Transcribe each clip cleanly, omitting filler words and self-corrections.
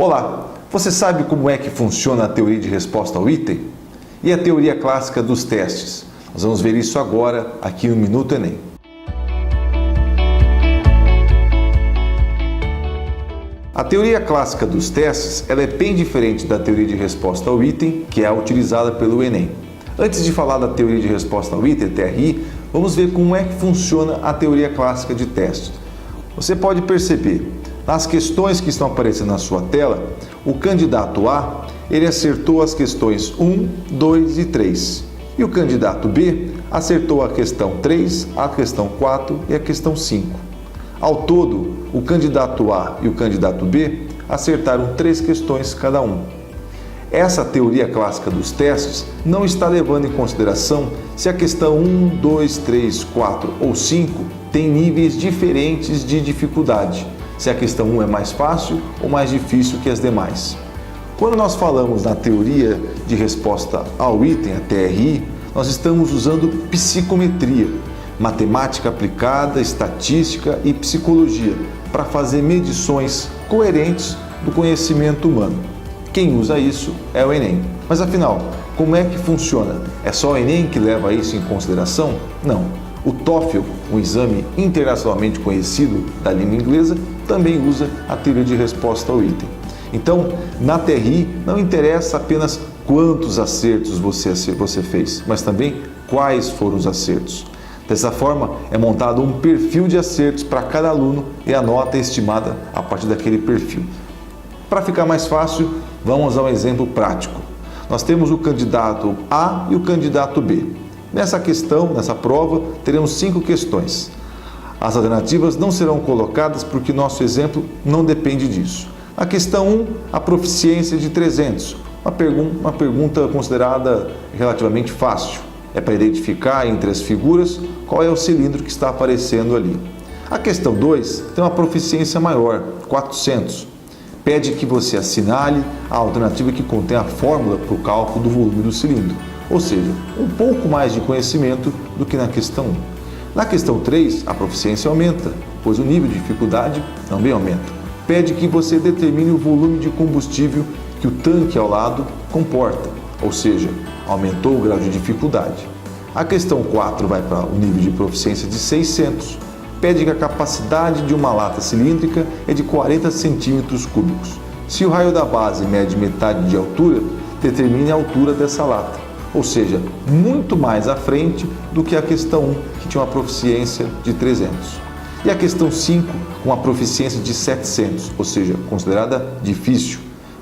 Olá, você sabe como é que funciona a teoria de resposta ao item? E a teoria clássica dos testes? Nós vamos ver isso agora aqui no Minuto Enem. A teoria clássica dos testes ela é bem diferente da teoria de resposta ao item, que é a utilizada pelo Enem. Antes de falar da teoria de resposta ao item, TRI, vamos ver como é que funciona a teoria clássica de testes. Você pode perceber, nas questões que estão aparecendo na sua tela, o candidato A, ele acertou as questões 1, 2 e 3. E o candidato B acertou a questão 3, a questão 4 e a questão 5. Ao todo, o candidato A e o candidato B acertaram 3 questões cada um. Essa teoria clássica dos testes não está levando em consideração se a questão 1, 2, 3, 4 ou 5 tem níveis diferentes de dificuldade, se a questão 1 é mais fácil ou mais difícil que as demais. Quando nós falamos na teoria de resposta ao item, a TRI, nós estamos usando psicometria, matemática aplicada, estatística e psicologia para fazer medições coerentes do conhecimento humano. Quem usa isso é o Enem. Mas afinal, como é que funciona? É só o Enem que leva isso em consideração? Não. O TOEFL, um exame internacionalmente conhecido da língua inglesa, também usa a teoria de resposta ao item. Então, na TRI, não interessa apenas quantos acertos você fez, mas também quais foram os acertos. Dessa forma, é montado um perfil de acertos para cada aluno e a nota é estimada a partir daquele perfil. Para ficar mais fácil, vamos a um exemplo prático. Nós temos o candidato A e o candidato B. Nessa questão, nessa prova, teremos 5 questões. As alternativas não serão colocadas porque nosso exemplo não depende disso. A questão 1, a proficiência de 300. Uma pergunta considerada relativamente fácil. É para identificar entre as figuras qual é o cilindro que está aparecendo ali. A questão 2 tem uma proficiência maior, 400. Pede que você assinale a alternativa que contém a fórmula para o cálculo do volume do cilindro, ou seja, um pouco mais de conhecimento do que na questão 1. Na questão 3, a proficiência aumenta, pois o nível de dificuldade também aumenta. Pede que você determine o volume de combustível que o tanque ao lado comporta, ou seja, aumentou o grau de dificuldade. A questão 4 vai para o nível de proficiência de 600. Pede que a capacidade de uma lata cilíndrica é de 40 centímetros cúbicos. Se o raio da base mede metade de altura, determine a altura dessa lata, ou seja, muito mais à frente do que a questão 1, que tinha uma proficiência de 300. E a questão 5, com a proficiência de 700, ou seja, considerada difícil.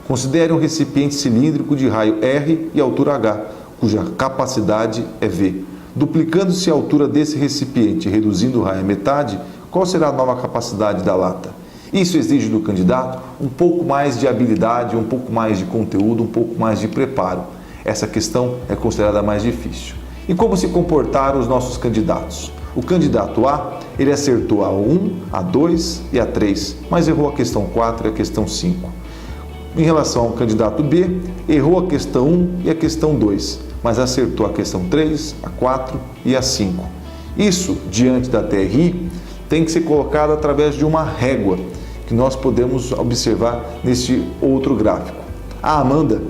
Considere um recipiente cilíndrico de raio R e altura H, cuja capacidade é V. Duplicando-se a altura desse recipiente e reduzindo o raio à metade, qual será a nova capacidade da lata? Isso exige do candidato um pouco mais de habilidade, um pouco mais de conteúdo, um pouco mais de preparo. Essa questão é considerada mais difícil. E como se comportaram os nossos candidatos? O candidato A, ele acertou a 1, a 2 e a 3, mas errou a questão 4 e a questão 5. Em relação ao candidato B, errou a questão 1 e a questão 2, mas acertou a questão 3, a 4 e a 5. Isso, diante da TRI, tem que ser colocado através de uma régua, que nós podemos observar neste outro gráfico. A Amanda,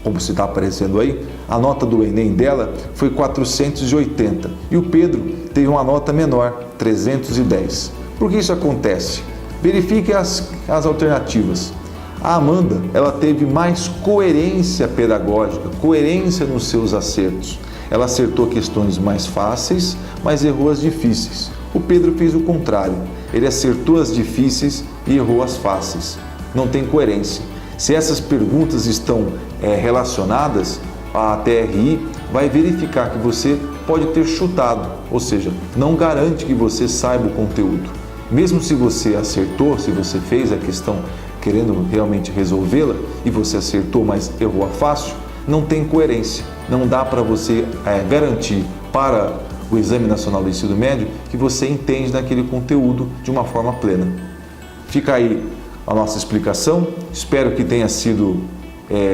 como está aparecendo aí, a nota do Enem dela foi 480 e o Pedro teve uma nota menor, 310. Por que isso acontece? Verifique as alternativas. A Amanda, ela teve mais coerência pedagógica, coerência nos seus acertos. Ela acertou questões mais fáceis, mas errou as difíceis. O Pedro fez o contrário. Ele acertou as difíceis e errou as fáceis. Não tem coerência. Se essas perguntas estão relacionadas, a TRI vai verificar que você pode ter chutado, ou seja, não garante que você saiba o conteúdo. Mesmo se você acertou, se você fez a questão querendo realmente resolvê-la e você acertou, mas errou a fácil, não tem coerência. Não dá para você garantir para o Exame Nacional do Ensino Médio que você entende daquele conteúdo de uma forma plena. Fica aí a nossa explicação, espero que tenha sido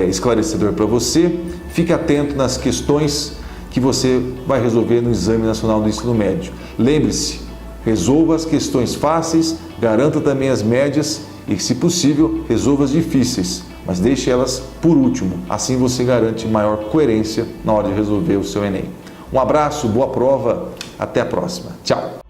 esclarecedor para você. Fique atento nas questões que você vai resolver no Exame Nacional do Ensino Médio. Lembre-se, resolva as questões fáceis, garanta também as médias e, se possível, resolva as difíceis, mas deixe elas por último. Assim você garante maior coerência na hora de resolver o seu Enem. Um abraço, boa prova, até a próxima. Tchau!